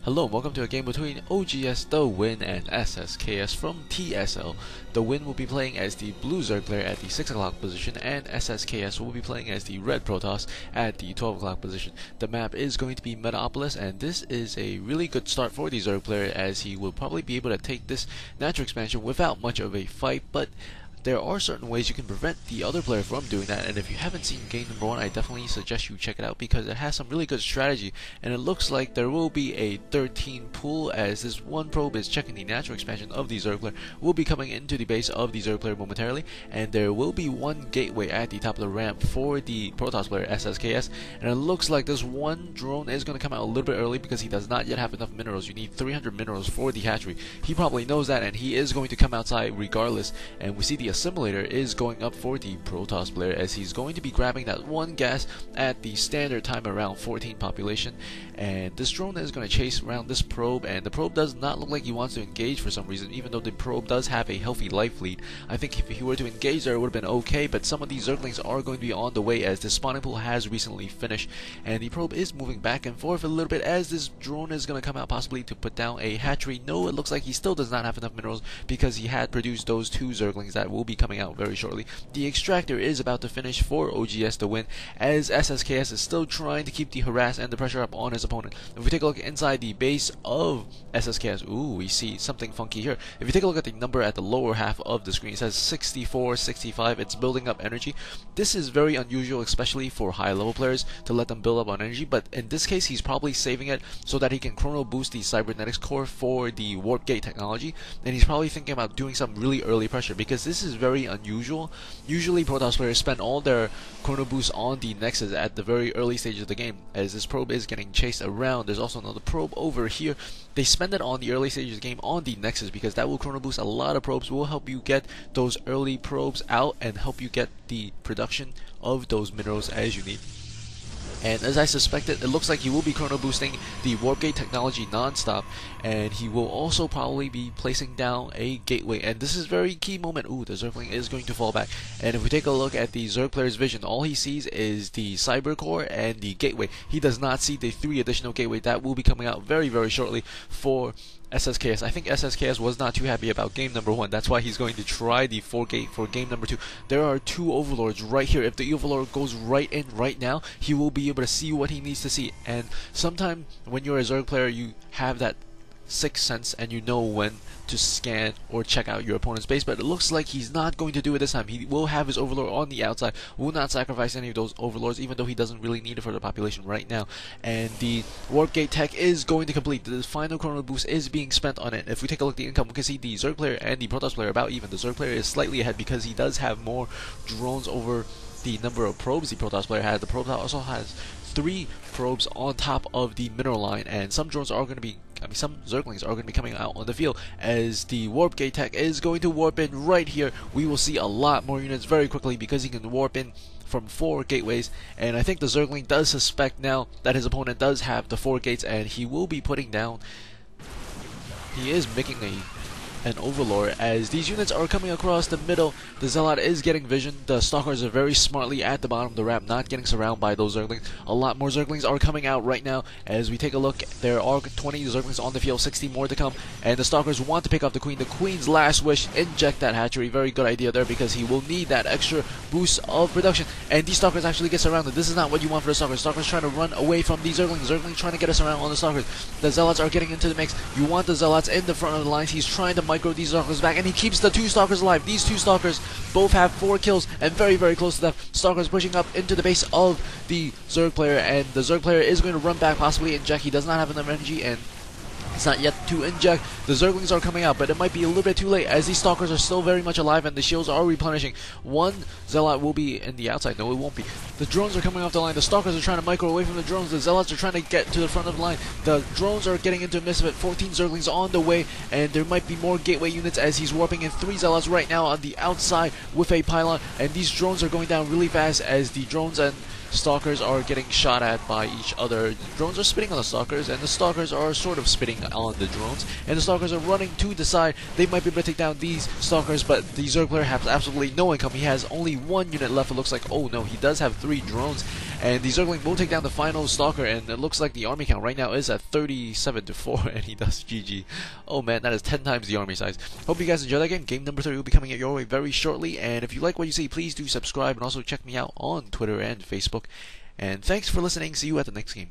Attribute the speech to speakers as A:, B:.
A: Hello and welcome to a game between OGS, TheWind, and sSKs from TSL. TheWind will be playing as the blue Zerg player at the 6 o'clock position, and sSKs will be playing as the red Protoss at the 12 o'clock position. The map is going to be Metalopolis, and this is a really good start for the Zerg player, as he will probably be able to take this natural expansion without much of a fight, but there are certain ways you can prevent the other player from doing that, and if you haven't seen game number 1, I definitely suggest you check it out because it has some really good strategy, and it looks like there will be a 13 pool, as this one probe is checking the natural expansion of the Zerg player, will be coming into the base of the Zerg player momentarily, and there will be one gateway at the top of the ramp for the Protoss player sSKs, and it looks like this one drone is going to come out a little bit early because he does not yet have enough minerals. You need 300 minerals for the hatchery. He probably knows that, and he is going to come outside regardless, and we see the assimilator is going up for the Protoss player, as he's going to be grabbing that one gas at the standard time around 14 population, and this drone is going to chase around this probe, and the probe does not look like he wants to engage for some reason, even though the probe does have a healthy life lead. I think if he were to engage there, it would have been okay, but some of these Zerglings are going to be on the way, as the spawning pool has recently finished, and the probe is moving back and forth a little bit as this drone is going to come out possibly to put down a hatchery. No, it looks like he still does not have enough minerals because he had produced those two Zerglings that will be coming out very shortly. The extractor is about to finish for OGS TheWind, as sSKs is still trying to keep the harass and the pressure up on his opponent. If we take a look inside the base of sSKs, we see something funky here. If you take a look at the number at the lower half of the screen, it says 64, 65, it's building up energy. This is very unusual, especially for high level players, to let them build up on energy, but in this case he's probably saving it so that he can chrono boost the cybernetics core for the warp gate technology, and he's probably thinking about doing some really early pressure because this is very unusual. Usually Protoss players spend all their chrono boosts on the nexus at the very early stage of the game, as this probe is getting chased around. There's also another probe over here. They spend it on the early stages of the game on the nexus because that will chrono boost a lot of probes, will help you get those early probes out and help you get the production of those minerals as you need. And as I suspected, it looks like he will be chrono boosting the warp gate technology non-stop, and he will also probably be placing down a gateway, and this is a very key moment. The Zergling is going to fall back, and if we take a look at the Zerg player's vision, all he sees is the cyber core and the gateway. He does not see the 3 additional gateway that will be coming out very shortly for sSKs. I think sSKs was not too happy about game number 1. That's why he's going to try the 4 gate for game number 2. There are 2 overlords right here. If the overlord goes right in right now, he will be able to see what he needs to see. And sometimes when you're a Zerg player, you have that sixth sense and you know when to scan or check out your opponent's base, but it looks like he's not going to do it this time. He will have his overlord on the outside, will not sacrifice any of those overlords, even though he doesn't really need it for the population right now. And the warp gate tech is going to complete. The final chrono boost is being spent on it. If we take a look at the income, we can see the Zerg player and the Protoss player about even. The Zerg player is slightly ahead because he does have more drones over the number of probes the Protoss player has. The Protoss also has 3 probes on top of the mineral line, and some drones are going to be, some Zerglings are going to be coming out on the field, as the warp gate tech is going to warp in right here. We will see a lot more units very quickly because he can warp in from 4 gateways, and I think the Zergling does suspect now that his opponent does have the 4 gates, and he will be putting down, he is making an overlord as these units are coming across the middle. The Zealot is getting vision. The Stalkers are very smartly at the bottom of the ramp, not getting surrounded by those Zerglings. A lot more Zerglings are coming out right now. As we take a look, there are 20 Zerglings on the field, 60 more to come, and the Stalkers want to pick off the Queen. The Queen's last wish, inject that hatchery. Very good idea there because he will need that extra boost of production, and these Stalkers actually get surrounded. This is not what you want for the Stalkers. Stalkers trying to run away from these Zerglings. Zerglings trying to get us around on the Stalkers. The Zealots are getting into the mix. You want the Zealots in the front of the lines. He's trying to micro these Stalkers back, and he keeps the 2 Stalkers alive. These 2 Stalkers both have 4 kills and very close to death. Stalkers pushing up into the base of the Zerg player, and the Zerg player is going to run back, possibly inject. He does not have enough energy, and it's not yet to inject. The Zerglings are coming out, but it might be a little bit too late as these Stalkers are still very much alive and the shields are replenishing. One Zealot will be in the outside. No, it won't be. The drones are coming off the line. The Stalkers are trying to micro away from the drones. The Zealots are trying to get to the front of the line. The drones are getting into a midst of it. 14 Zerglings on the way, and there might be more gateway units as he's warping in 3 Zealots right now on the outside with a pylon, and these drones are going down really fast as the drones and Stalkers are getting shot at by each other. Drones are spitting on the Stalkers, and the Stalkers are sort of spitting on the drones. And the Stalkers are running to the side. They might be able to take down these Stalkers, but the Zerg player has absolutely no income. He has only 1 unit left. It looks like, oh no, he does have 3 drones. And the Zergling will take down the final Stalker, and it looks like the army count right now is at 37-4, and he does GG. Oh man, that is 10 times the army size. Hope you guys enjoyed that game. Game number 3 will be coming your way very shortly, and if you like what you see, please do subscribe, and also check me out on Twitter and Facebook. And thanks for listening. See you at the next game.